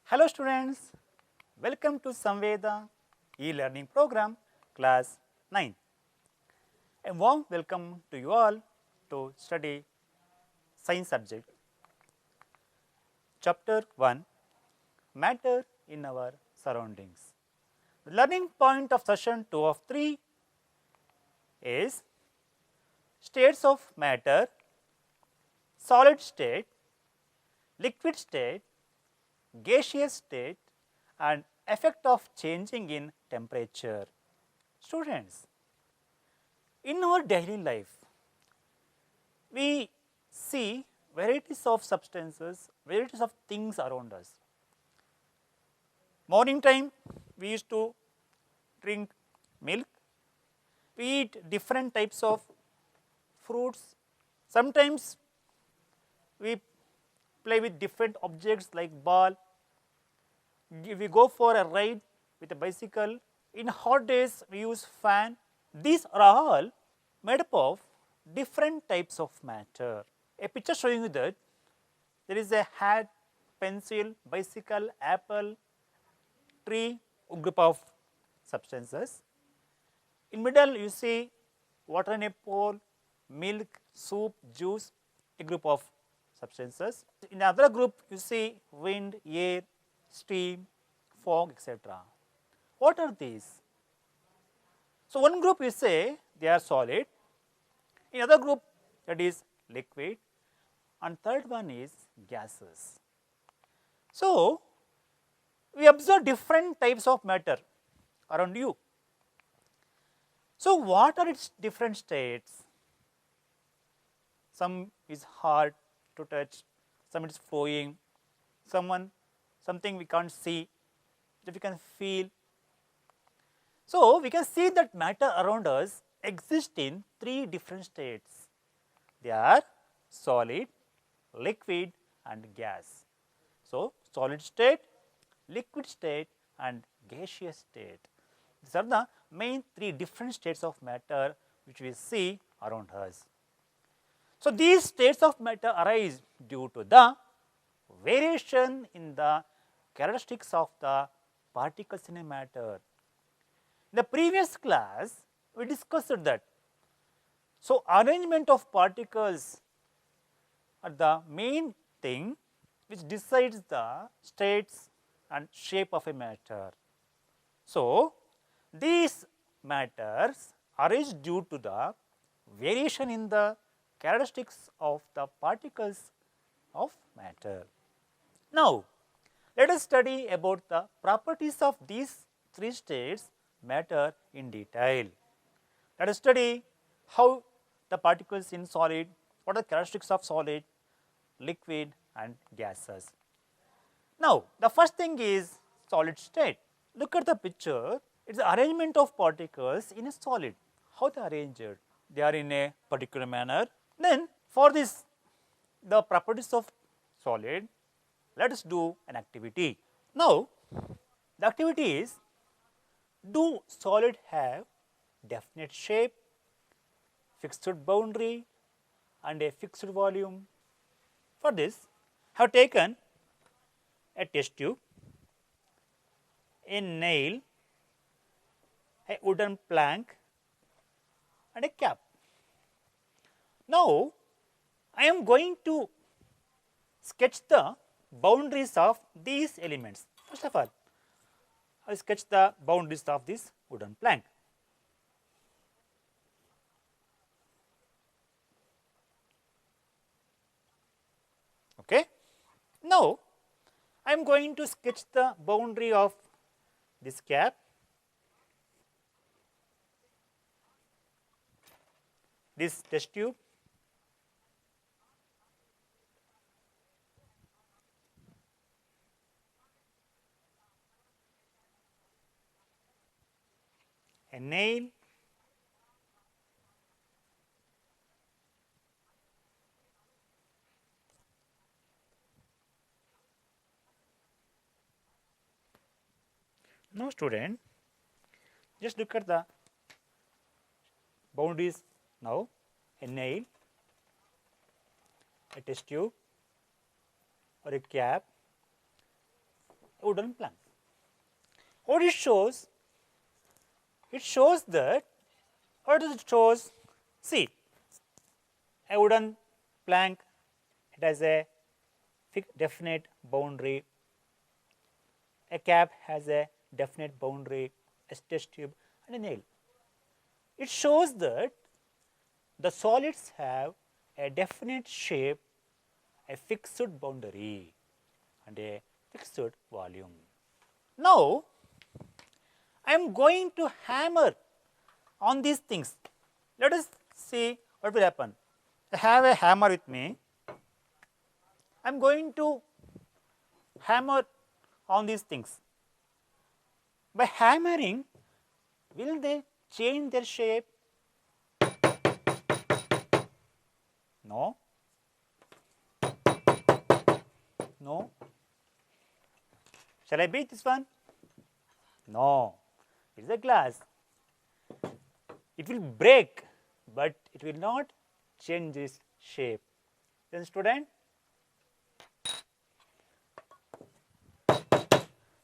Hello students, welcome to Samveda e-learning program class 9. A warm welcome to you all to study science subject. Chapter 1, Matter in our surroundings. The learning point of session 2 of 3 is states of matter, solid state, liquid state, gaseous state and effect of changing in temperature. Students, in our daily life, we see varieties of substances, varieties of things around us. Morning time, we used to drink milk, we eat different types of fruits, sometimes we play with different objects like ball, we go for a ride with a bicycle. In hot days, we use fan. These are all made up of different types of matter. A picture showing you that there is a hat, pencil, bicycle, apple, tree, a group of substances. In middle, you see water in a bowl, milk, soup, juice, a group of substances. In another group, you see wind, air, steam, fog, etc. What are these? So, one group you say they are solid, in other group that is liquid, and third one is gases. So, we observe different types of matter around you. So, what are its different states? Some is hard to touch, some is flowing, something we can't see, that we can feel. So, we can see that matter around us exists in three different states. They are solid, liquid and gas. So, solid state, liquid state and gaseous state. These are the main three different states of matter which we see around us. So, these states of matter arise due to the variation in the characteristics of the particles in a matter. In the previous class, we discussed that. So, arrangement of particles are the main thing which decides the states and shape of a matter. So, these matters arise due to the variation in the characteristics of the particles of matter. Now, let us study about the properties of these three states matter in detail. Let us study how the particles in solid, what are the characteristics of solid, liquid and gases. Now, the first thing is solid state. Look at the picture, it is the arrangement of particles in a solid. How they are arranged? They are in a particular manner. Then for this, the properties of solid, let us do an activity. Now, the activity is, do solid have definite shape, fixed boundary and a fixed volume? For this, I have taken a test tube, a nail, a wooden plank and a cap. Now, I am going to sketch the boundaries of these elements. First of all, I will sketch the boundaries of this wooden plank. Okay. Now, I am going to sketch the boundary of this cap, this test tube, a nail, now student, just look at the boundaries now, a nail, a test tube or a cap, a wooden plank. What it shows? It shows that, what does it shows? See, a wooden plank, it has a definite boundary. A cap has a definite boundary, a test tube and a nail. It shows that the solids have a definite shape, a fixed boundary and a fixed volume. Now, I am going to hammer on these things. Let us see what will happen. I have a hammer with me. I am going to hammer on these things. By hammering, will they change their shape? No. No. Shall I beat this one? No. It is a glass. It will break, but it will not change its shape. Then, student,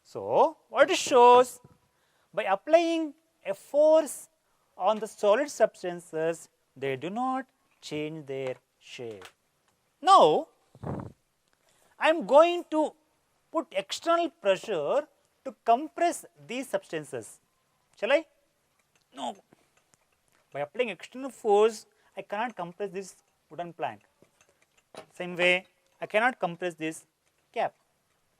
so what it shows, by applying a force on the solid substances, they do not change their shape. Now, I am going to put external pressure to compress these substances. Shall I? No. By applying external force, I cannot compress this wooden plank. Same way, I cannot compress this cap.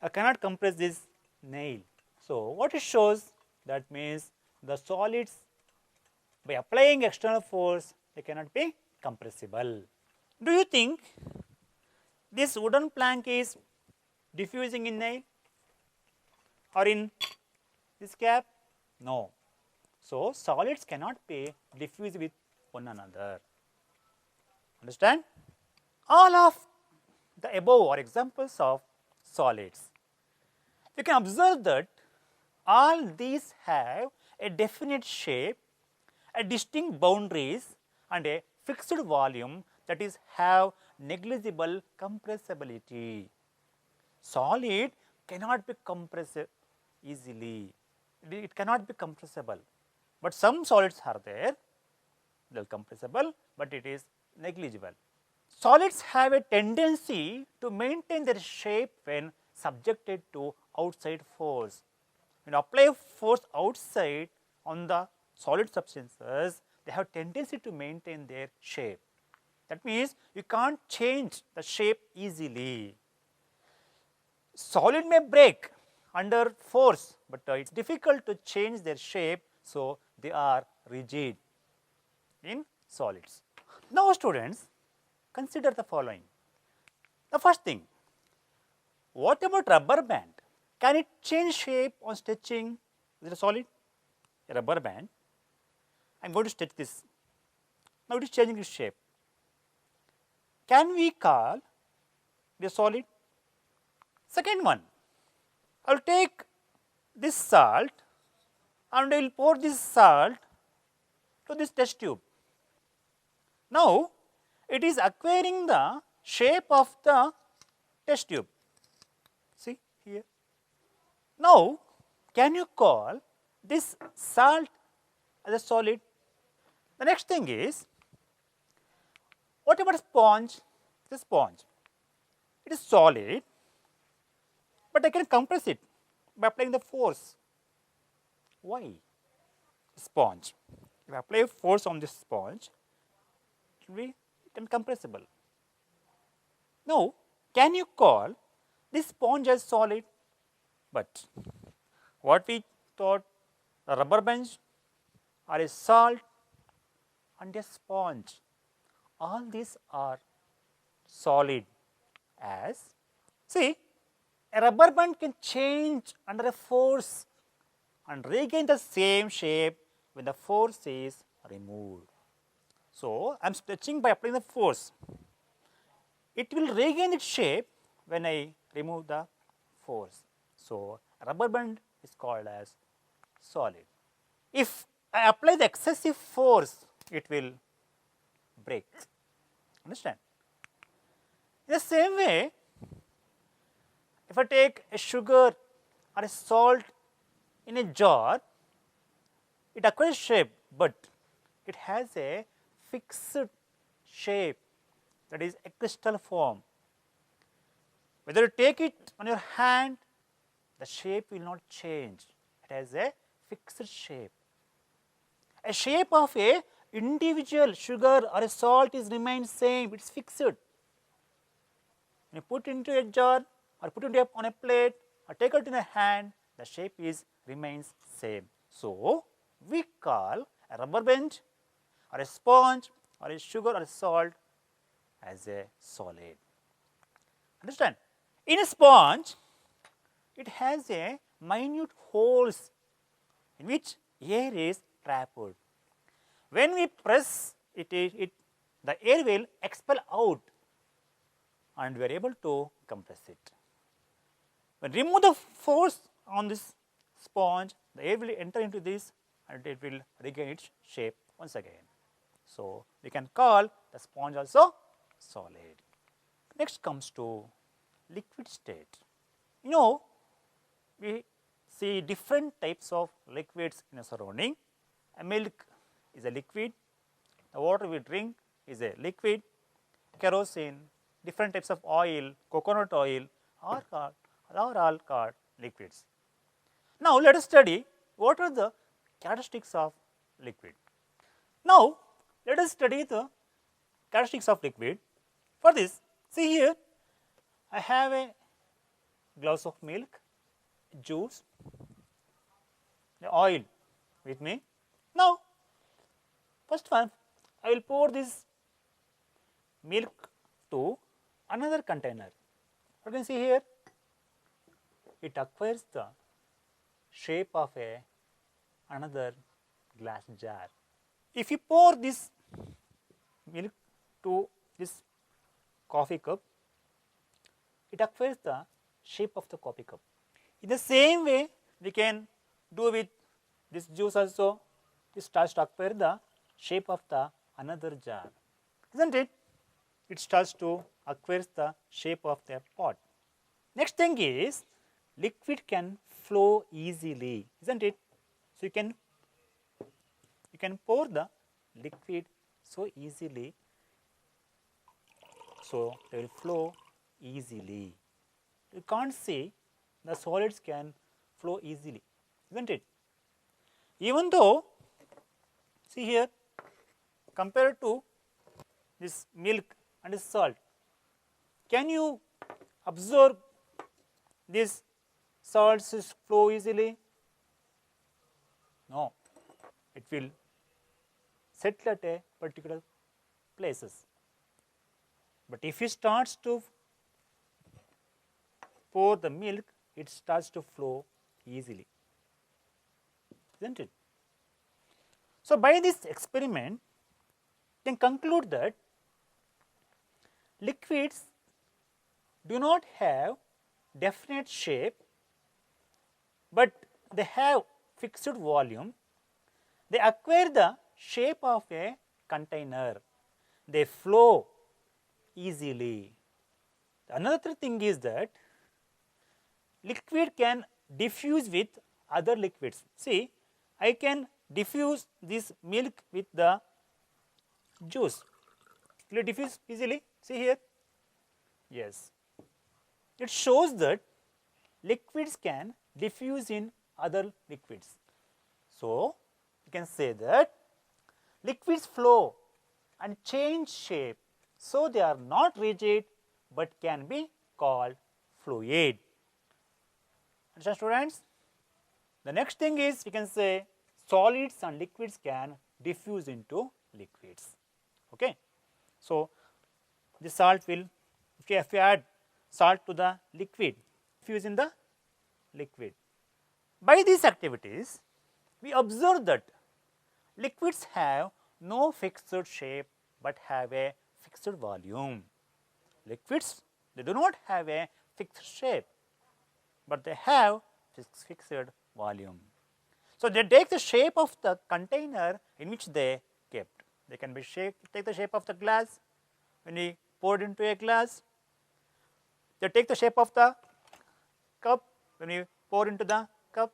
I cannot compress this nail. So, what it shows, that means the solids, by applying external force, they cannot be compressible. Do you think this wooden plank is diffusing in nail or in this cap? No. So, solids cannot be diffused with one another. Understand? All of the above are examples of solids. You can observe that all these have a definite shape, a distinct boundaries and a fixed volume, that is have negligible compressibility. Solid cannot be compressed easily, it cannot be compressible, but some solids are there, they are compressible, but it is negligible. Solids have a tendency to maintain their shape when subjected to outside force. When you apply force outside on the solid substances, they have tendency to maintain their shape. That means you can't change the shape easily. Solid may break under force, but it is difficult to change their shape, so they are rigid in solids. Now, students, consider the following. The first thing, what about rubber band? Can it change shape on stretching? Is it a solid? A rubber band. I am going to stretch this. Now, it is changing its shape. Can we call it a solid? Second one, I will take this salt and I will pour this salt to this test tube. Now, it is acquiring the shape of the test tube. See here. Now, can you call this salt as a solid? The next thing is, what about sponge? The sponge, it is solid, but I can compress it by applying the force. Why? Sponge. If I apply force on this sponge, it will be incompressible. Now, can you call this sponge as solid? But what we thought, a rubber bench or a salt and a sponge, all these are solid. As, see, a rubber band can change under a force and regain the same shape when the force is removed. So, I am stretching by applying the force. It will regain its shape when I remove the force. So, a rubber band is called as solid. If I apply the excessive force, it will break. Understand? In the same way, if I take a sugar or a salt in a jar, it acquires shape, but it has a fixed shape, that is a crystal form. Whether you take it on your hand, the shape will not change. It has a fixed shape. A shape of a individual sugar or a salt is remains same, it is fixed. When you put into a jar or put into on a plate or take it in a hand, the shape is remains same. So, we call a rubber band or a sponge or a sugar or a salt as a solid. Understand? In a sponge, it has a minute holes in which air is trapped. When we press it, the air will expel out and we are able to compress it. When remove the force on this sponge, the air will enter into this and it will regain its shape once again. So, we can call the sponge also solid. Next comes to liquid state. You know, we see different types of liquids in a surrounding. A milk is a liquid, the water we drink is a liquid, kerosene, different types of oil, coconut oil are all called liquids. Now, let us study what are the characteristics of liquid. Now, let us study the characteristics of liquid. For this, see here, I have a glass of milk, juice, the oil with me. Now, first one, I will pour this milk to another container. You can see here, it acquires the shape of another glass jar. If you pour this milk to this coffee cup, it acquires the shape of the coffee cup. In the same way, we can do with this juice also. It starts to acquire the shape of the another jar, isn't it? It starts to acquire the shape of the pot. Next thing is, liquid can flow easily, isn't it? So, you can pour the liquid so easily, so they will flow easily. You can't see the solids can flow easily, isn't it? Even though, see here, compared to this milk and this salt, can you observe this salts flow easily? No, it will settle at a particular places. But if it starts to pour the milk, it starts to flow easily, isn't it? So, by this experiment, you can conclude that liquids do not have definite shape, but they have fixed volume. They acquire the shape of a container. They flow easily. Another thing is that liquid can diffuse with other liquids. See, I can diffuse this milk with the juice. Will it diffuse easily? See here. Yes. It shows that liquids can diffuse in other liquids. So, you can say that liquids flow and change shape. So, they are not rigid, but can be called fluid. Understand, students? The next thing is, we can say solids and liquids can diffuse into liquids. Okay. So, the salt will, if you add salt to the liquid, diffuse in the liquid. By these activities, we observe that liquids have no fixed shape, but have a fixed volume. Liquids, they do not have a fixed shape, but they have fixed volume. So, they take the shape of the container in which they kept. They can be take the shape of the glass when we pour it into a glass. They take the shape of the cup when we pour into the cup.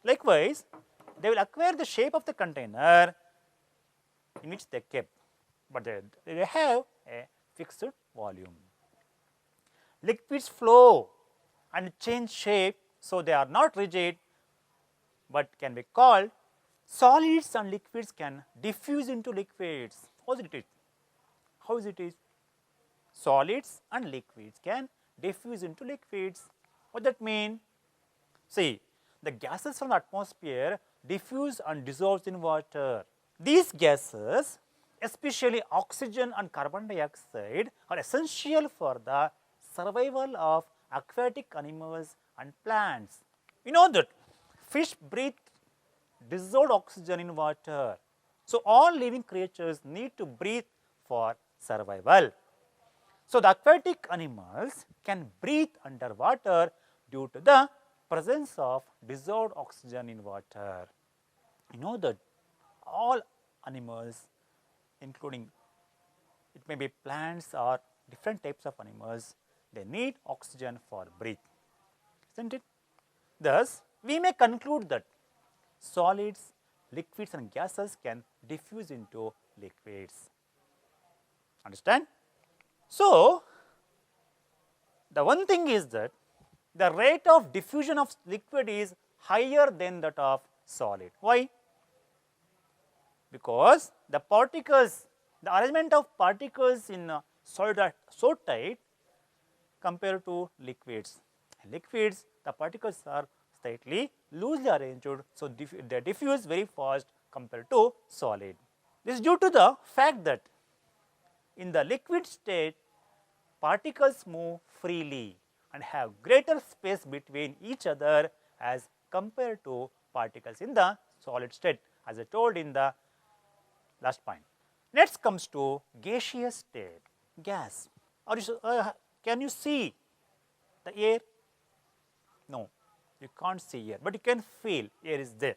Likewise, they will acquire the shape of the container in which they kept, but they have a fixed volume. Liquids flow and change shape, so they are not rigid, but can be called solids, and liquids can diffuse into liquids. How is it? How is it? Solids and liquids can diffuse into liquids. What does that mean? See, the gases from the atmosphere diffuse and dissolve in water. These gases, especially oxygen and carbon dioxide, are essential for the survival of aquatic animals and plants. We know that fish breathe dissolved oxygen in water. So, all living creatures need to breathe for survival. So, the aquatic animals can breathe underwater due to the presence of dissolved oxygen in water. You know that all animals, including it may be plants or different types of animals, they need oxygen for breath, isn't it? Thus, we may conclude that solids, liquids and gases can diffuse into liquids. Understand? So, the one thing is that the rate of diffusion of liquid is higher than that of solid. Why? Because the particles, the arrangement of particles in solid are so tight compared to liquids. In liquids, the particles are slightly loosely arranged, so they diffuse very fast compared to solid. This is due to the fact that in the liquid state, particles move freely and have greater space between each other as compared to particles in the solid state, as I told in the last point. Next comes to gaseous state gas. Can you see the air? No, you can't see air, but you can feel air is there.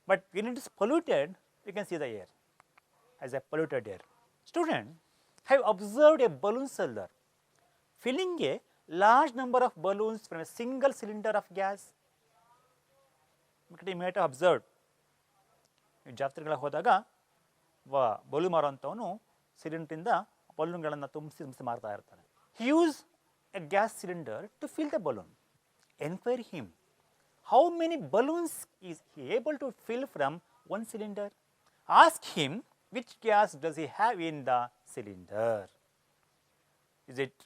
But when it is polluted, you can see the air as a polluted air. Student, have observed a balloon cylinder filling a large number of balloons from a single cylinder of gas? You might have observed. ಜಾತ್ರೆಗಳಿಗೆ ಹೋದಾಗ balloon ಮಾರುವಂಥವನು ಸಿಲಿಂಡರಿಂದ ಬಲೂನ್ಗಳನ್ನು ತುಂಬಿಸಿ ಮಾರ್ತಾ ಇರ್ತಾನೆ. He used a gas cylinder to fill the balloon. Enquire him, how many balloons is he able to fill from one cylinder? Ask him, which gas does he have in the cylinder? Is it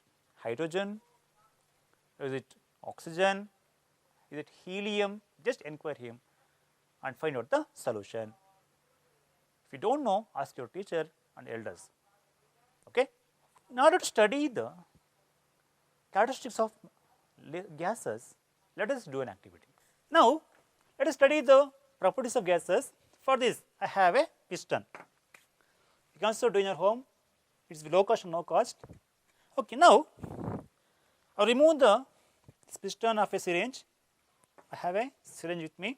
hydrogen? Is it oxygen? Is it helium? Just enquire him and find out the solution. If you don't know, ask your teacher and elders. Okay? In order to study the characteristics of gases, let us do an activity. Now, let us study the properties of gases. For this, I have a piston. You can also do in your home. It is low cost and no cost. Okay, now I will remove the piston of a syringe. I have a syringe with me.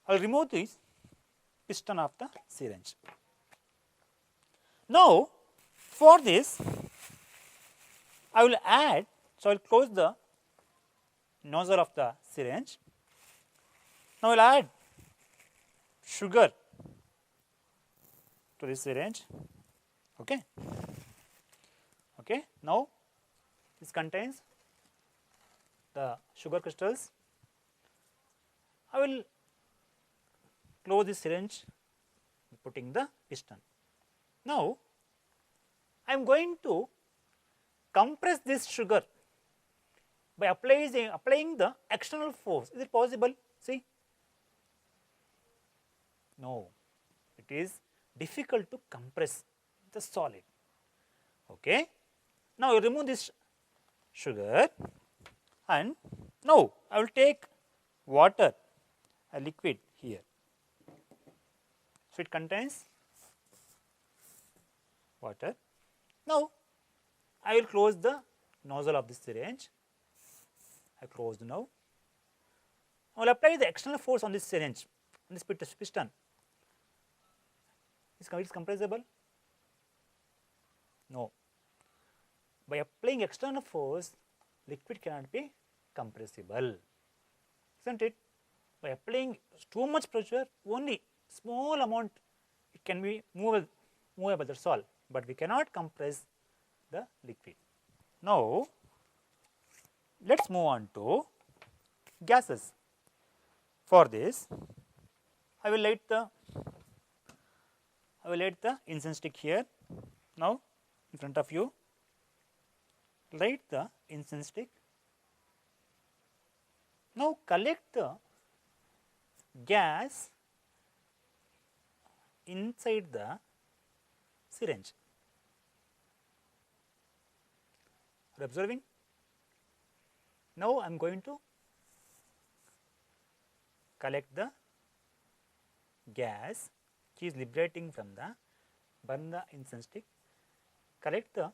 I will remove this piston of the syringe. Now, for this, I will add, so I will close the nozzle of the syringe. Now, I will add sugar to this syringe. Okay. Okay. Now, this contains the sugar crystals. I will close this syringe, putting the piston. Now, I am going to compress this sugar by applying the external force. Is it possible? See? No, it is difficult to compress the solid. Okay. Now, I remove this sugar, and now I will take water, a liquid here. So, it contains water. Now, I will close the nozzle of this syringe. I closed now. I will apply the external force on this syringe, on this piston. Is it compressible? No. By applying external force, liquid cannot be compressible, isn't it? By applying too much pressure, only small amount it can be movable, that's all, but we cannot compress the liquid. Now, let us move on to gases. For this, I will light the incense stick here. Now, in front of you, light the incense stick. Now, collect the gas inside the syringe. Are you observing? Now, I am going to collect the gas which is liberating from the burn the incense stick. Collect the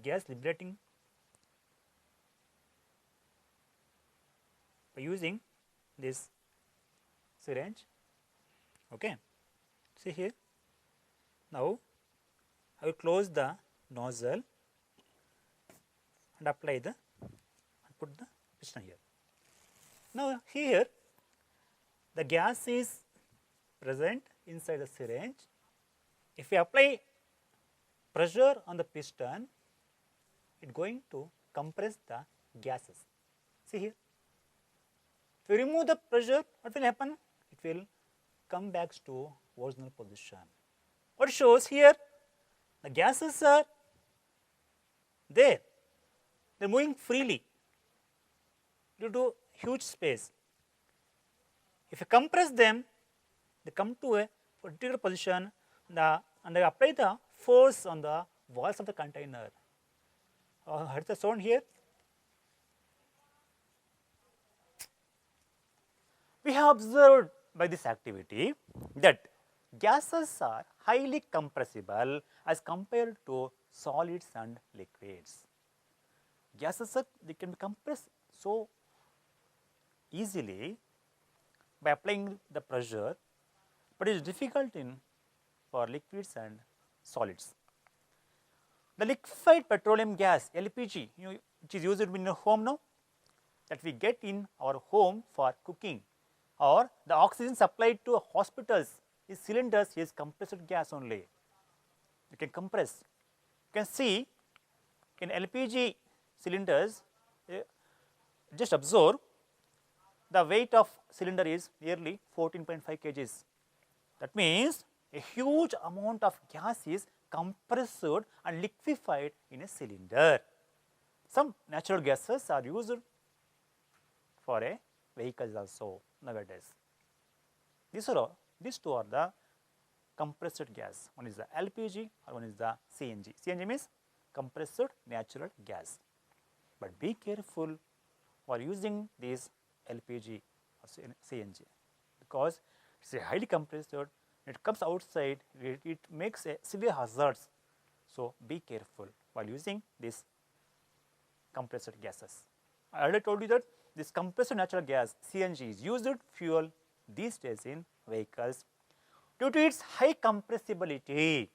gas liberating by using this syringe. Okay. See here. Now, I will close the nozzle and apply the and put the piston here. Now, here the gas is present inside the syringe. If we apply pressure on the piston, it is going to compress the gases. See here. If we remove the pressure, what will happen? It will come back to original position. What shows here? The gases are there. They are moving freely due to huge space. If you compress them, they come to a particular position and they apply the force on the walls of the container. What is the sound here? We have observed by this activity that gases are highly compressible as compared to solids and liquids. Gases they can be compressed so easily by applying the pressure, but it is difficult for liquids and solids. The liquefied petroleum gas LPG, which is used in your home now, that we get in our home for cooking, or the oxygen supplied to hospitals is cylinders is compressed gas only. You can compress. You can see in LPG cylinders, just observe the weight of cylinder is nearly 14.5 kgs. That means a huge amount of gas is compressed and liquefied in a cylinder. Some natural gases are used for a vehicles also nowadays. These two are the compressed gas. One is the LPG or one is the CNG. CNG means compressed natural gas. But be careful while using this LPG or CNG, because it is highly compressed. It comes outside, it makes a severe hazards. So, be careful while using these compressed gases. I already told you that this compressed natural gas CNG is used to fuel these days in vehicles. Due to its high compressibility,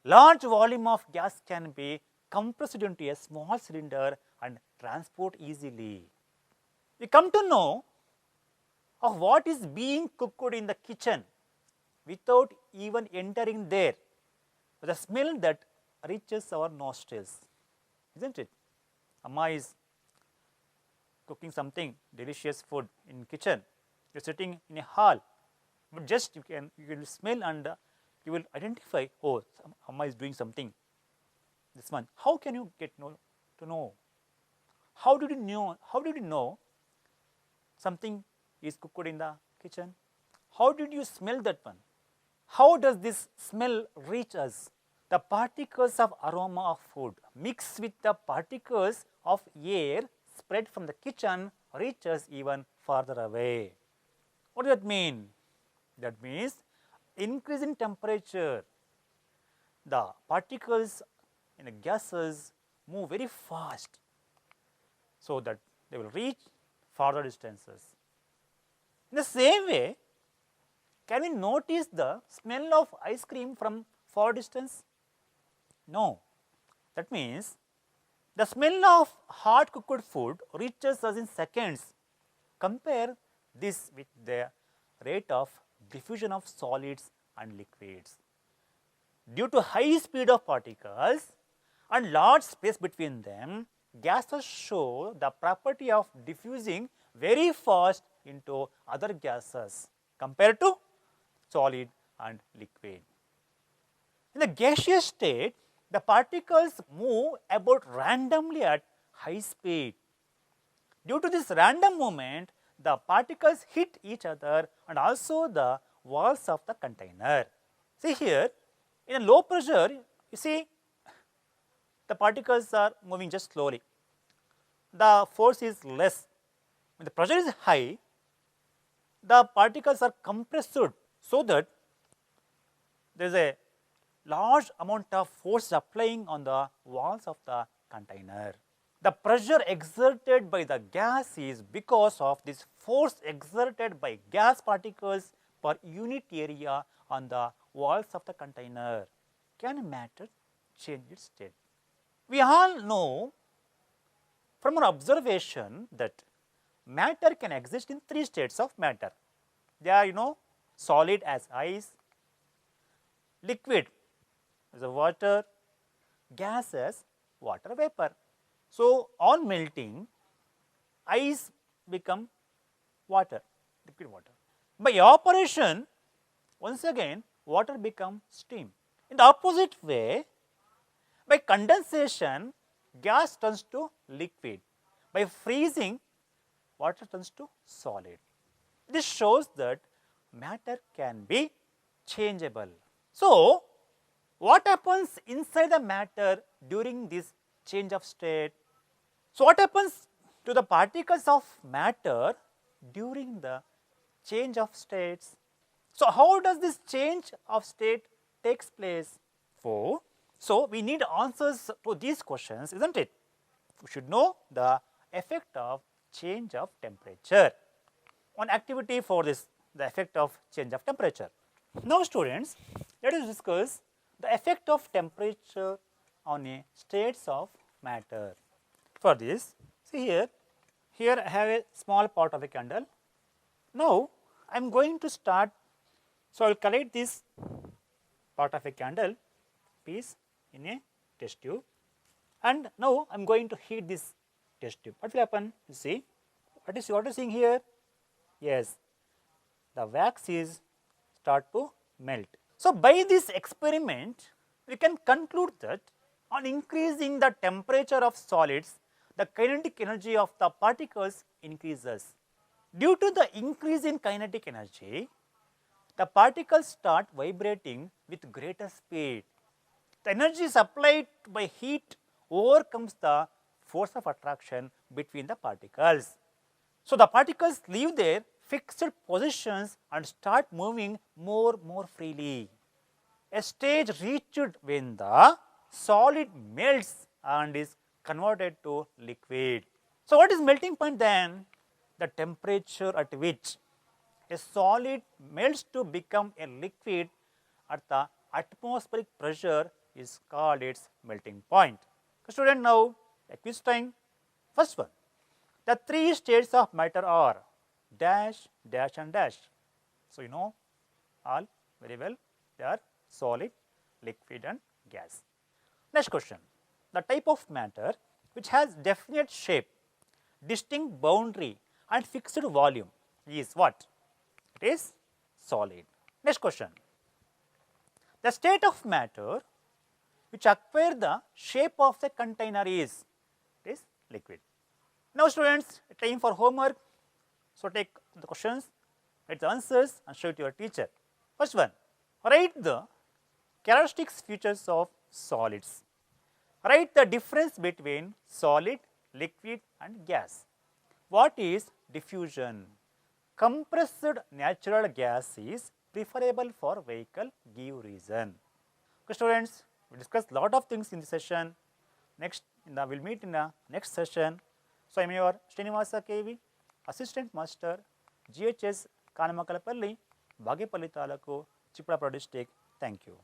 large volume of gas can be compressed into a small cylinder and transport easily. We come to know of what is being cooked in the kitchen without even entering there, the smell that reaches our nostrils, isn't it? Amma is cooking something delicious food in kitchen. You are sitting in a hall, but just you will smell and you will identify, oh, Amma is doing something. This one, how can you get to know? How did you know? How did you know something is cooked in the kitchen? How did you smell that one? How does this smell reach us? The particles of aroma of food mixed with the particles of air spread from the kitchen reaches even farther away. What does that mean? That means increase in temperature, the particles in the gases move very fast, so that they will reach farther distances. In the same way, can we notice the smell of ice cream from far distance? No. That means The smell of hot cooked food reaches us in seconds. Compare this with the rate of diffusion of solids and liquids. Due to high speed of particles and large space between them, gases show the property of diffusing very fast into other gases compared to solid and liquid. In the gaseous state, the particles move about randomly at high speed. Due to this random movement, the particles hit each other and also the walls of the container. See here, in a low pressure, you see the particles are moving just slowly. The force is less. When the pressure is high, the particles are compressed so that there is a large amount of force applying on the walls of the container. The pressure exerted by the gas is because of this force exerted by gas particles per unit area on the walls of the container. Can matter change its state? We all know from our observation that matter can exist in three states of matter. They are solid as ice, liquid as a water, gas as water vapor. So, on melting, ice become water, liquid water. By evaporation, once again, water become steam. In the opposite way, by condensation, gas turns to liquid. By freezing, water turns to solid. This shows that matter can be changeable. So, what happens inside the matter during this change of state? So, what happens to the particles of matter during the change of states? So, how does this change of state takes place? So, we need answers to these questions, isn't it? We should know the effect of change of temperature. One activity for this, the effect of change of temperature. Now, students, let us discuss the effect of temperature on a states of matter. For this, see here I have a small part of a candle. Now, I am going to start, so I will collect this part of a candle piece in a test tube, and now I am going to heat this test tube. What will happen? You see, what is seeing here? Yes, the wax is start to melt. So, by this experiment, we can conclude that on increasing the temperature of solids, the kinetic energy of the particles increases. Due to the increase in kinetic energy, the particles start vibrating with greater speed. The energy supplied by heat overcomes the force of attraction between the particles. So, the particles leave their fixed positions and start moving more freely. A stage reached when the solid melts and is converted to liquid. So, what is melting point then? The temperature at which a solid melts to become a liquid at the atmospheric pressure is called its melting point. Student, now a quiz time. First one, the three states of matter are dash, dash and dash. So, you know all very well, they are solid, liquid and gas. Next question, the type of matter which has definite shape, distinct boundary and fixed volume is what? It is solid. Next question, the state of matter which acquire the shape of the container is liquid. Now, students, time for homework. So, take the questions, write the answers and show it to your teacher. First one, write the characteristics features of solids. Write the difference between solid, liquid and gas. What is diffusion? Compressed natural gas is preferable for vehicle, give reason. Okay, students, we discussed a lot of things in this session. Next, we will meet in the next session. So, I am your Srinivasa KV, Assistant Master, GHS Kanamakalapalli, Bagipalli Talaku, Chipalapur District. Thank you.